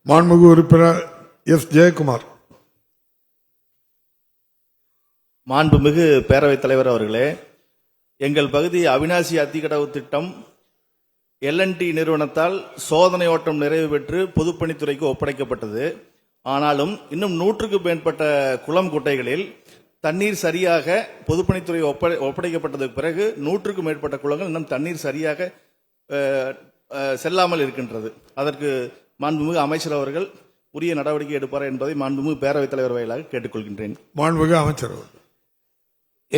மாண்புமிகு உறுப்பினர் எஸ். ஜெயக்குமார். மாண்புமிகு பேரவைத் தலைவர் அவர்களே, எங்கள் பகுதி அவிநாசி அத்திக்கடவு திட்டம் LNT நிறுவனத்தால் சோதனை ஓட்டம் நிறைவு பெற்று பொதுப்பணித்துறைக்கு ஒப்படைக்கப்பட்டது. ஆனாலும் இன்னும் 100க்கு மேற்பட்ட குளம் குட்டைகளில் தண்ணீர் சரியாக பொதுப்பணித்துறை ஒப்படைக்கப்பட்டதற்கு பிறகு 100க்கும் மேற்பட்ட குளங்கள் இன்னும் தண்ணீர் சரியாக செல்லாமல் இருக்கின்றது. அதற்கு மாண்புமிகு அமைச்சர் அவர்கள் உரிய நடவடிக்கை எடுப்பார் என்பதை மாண்புமிகு பேரவைத் தலைவர் வாயிலாக கேட்டுக்கொள்கின்றேன். மாண்புமிகு அமைச்சர் அவர்கள்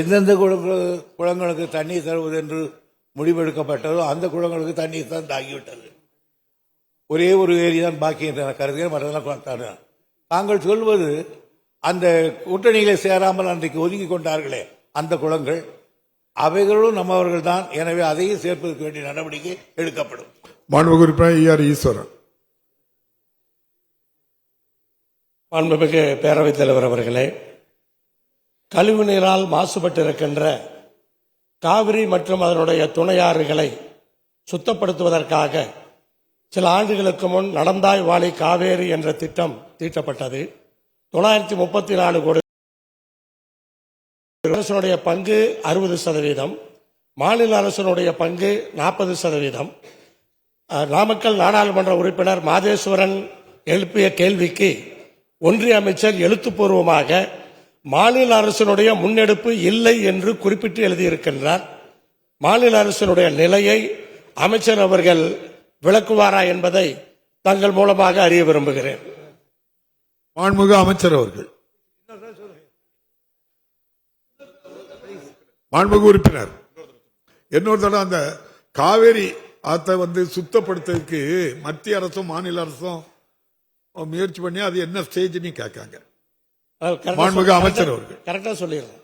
எந்தெந்த குளங்களுக்கு தண்ணீர் தருவது என்று முடிவெடுக்கப்பட்டதோ அந்த குளங்களுக்கு தண்ணீர் தான் தாகிவிட்டது. ஒரே ஒரு ஏரி தான் பாக்கி என்று கருதுகிறேன். மற்றதெல்லாம் தாங்கள் சொல்வது அந்த கூட்டணிகளை சேராமல் அன்றைக்கு ஒதுக்கி கொண்டார்களே அந்த குளங்கள், அவைகளும் நம்மவர்கள் தான். எனவே அதையும் சேர்ப்பதற்கு வேண்டிய நடவடிக்கை எடுக்கப்படும். மாண்புமிகு உறுப்பினர் ER ஈஸ்வரன். மாண்புமிகு பேரவைத் தலைவர் அவர்களே, கழிவு நீரால் மாசுபட்டிருக்கின்ற காவிரி மற்றும் அதனுடைய துணையாறுகளை சுத்தப்படுத்துவதற்காக சில ஆண்டுகளுக்கு முன் நடந்தாய் வாழி காவேரி என்ற திட்டம் தீட்டப்பட்டது. 934 கோடி அரசுடைய பங்கு 60%, மாநில அரசுடைய பங்கு 40%. நாமக்கல் நாடாளுமன்ற உறுப்பினர் மாதேஸ்வரன் எழுப்பிய கேள்விக்கு ஒன்றிய அமைச்சர் எழுத்துப்பூர்வமாக மாநில அரசினுடைய முன்னெடுப்பு இல்லை என்று குறிப்பிட்டு எழுதியிருக்கின்றார். மாநில அரசினுடைய நிலையை அமைச்சர் அவர்கள் விளக்குவாரா என்பதை தங்கள் மூலமாக அறிய விரும்புகிறேன். மாண்புமிகு அமைச்சர் அவர்கள். மாண்புமிகு உறுப்பினர், இன்னொரு தடவை அந்த காவேரி ஆத்தை சுத்தப்படுத்துறதுக்கு மத்திய அரசும் மாநில அரசும் முயற்சி பண்ணி அது என்ன ஸ்டேஜ்னு கேட்காங்க. மாண்புமிகு அமைச்சர் அவர்கள் கரெக்டா சொல்லிடுறேன்.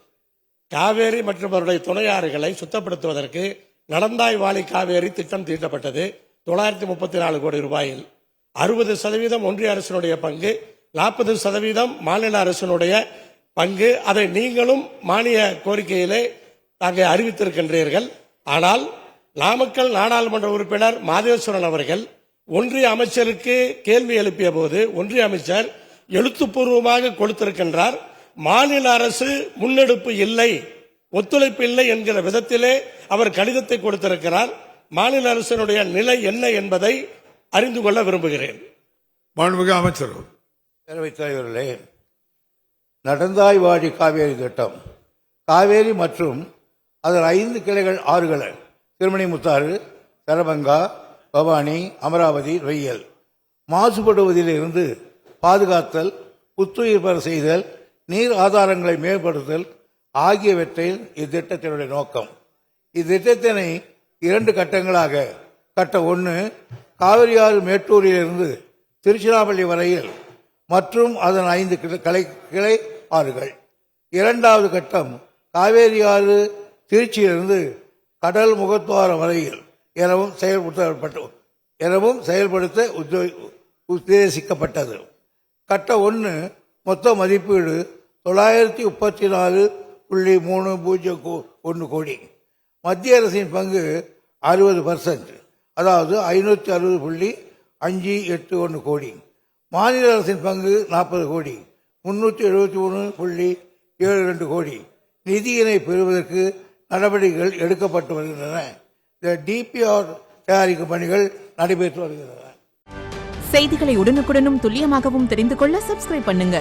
காவேரி மற்றும் அவருடைய துணையாறுகளை சுத்தப்படுத்துவதற்கு நடந்தாய் வாழி காவேரி திட்டம் தீட்டப்பட்டது. 934 கோடி ரூபாயில் 60% ஒன்றிய அரசினுடைய பங்கு, 40% மாநில அரசினுடைய பங்கு. அதை நீங்களும் மானிய கோரிக்கையிலே தாங்கள் அறிவித்திருக்கின்றீர்கள். ஆனால் நாமக்கல் நாடாளுமன்ற உறுப்பினர் மாதேஸ்வரன் அவர்கள் ஒன்றிய அமைச்சருக்கு கேள்வி எழுப்பிய போது ஒன்றிய அமைச்சர் எழுத்துப்பூர்வமாக கொடுத்திருக்கின்றார். மாநில அரசு முன்னெடுப்பு இல்லை, ஒத்துழைப்பு இல்லை என்கிற விதத்திலே அவர் கடிதத்தை கொடுத்திருக்கிறார். மாநில அரசினுடைய நிலை என்ன என்பதை அறிந்து கொள்ள விரும்புகிறேன். மாண்புமிகு அமைச்சர். பேரவைத் தலைவர்களே, நடந்தாய் வாழி காவேரி திட்டம் காவேரி மற்றும் அதன் 5 கிளைகள் ஆறுகள் திருமணிமுத்தாறு, சரபங்கா, பவானி, அமராவதி, நொய்யல் மாசுபடுவதில் இருந்து பாதுகாத்தல், புத்துயிர் பெற செய்தல், நீர் ஆதாரங்களை மேம்படுத்தல் ஆகியவற்றில் இத்திட்டத்தினுடைய நோக்கம். இத்திட்டத்தினை 2 கட்டங்களாக, கட்ட 1 காவிரியாறு மேட்டூரிலிருந்து திருச்சிராப்பள்ளி வரையில் மற்றும் அதன் 5 கிளை ஆறுகள். 2வது கட்டம் காவேரியாறு திருச்சியிலிருந்து கடல் முகத்துவாரம் வரையில் எனவும் செயல்படுத்த உத்தேசிக்கப்பட்டது. கட்ட 1 மொத்த மதிப்பீடு 934.301 கோடி. மத்திய அரசின் பங்கு 60%, அதாவது 560.581 கோடி. மாநில அரசின் பங்கு 40 கோடி, 373.72 கோடி. நிதியினை பெறுவதற்கு நடவடிக்கைகள் எடுக்கப்பட்டு வருகின்றன. இந்த DPR தயாரிக்கும் பணிகள் நடைபெற்று வருகின்றன. செய்திகளை உடனுக்குடனும் துல்லியமாகவும் தெரிந்து கொள்ள சப்ஸ்கிரைப் பண்ணுங்க.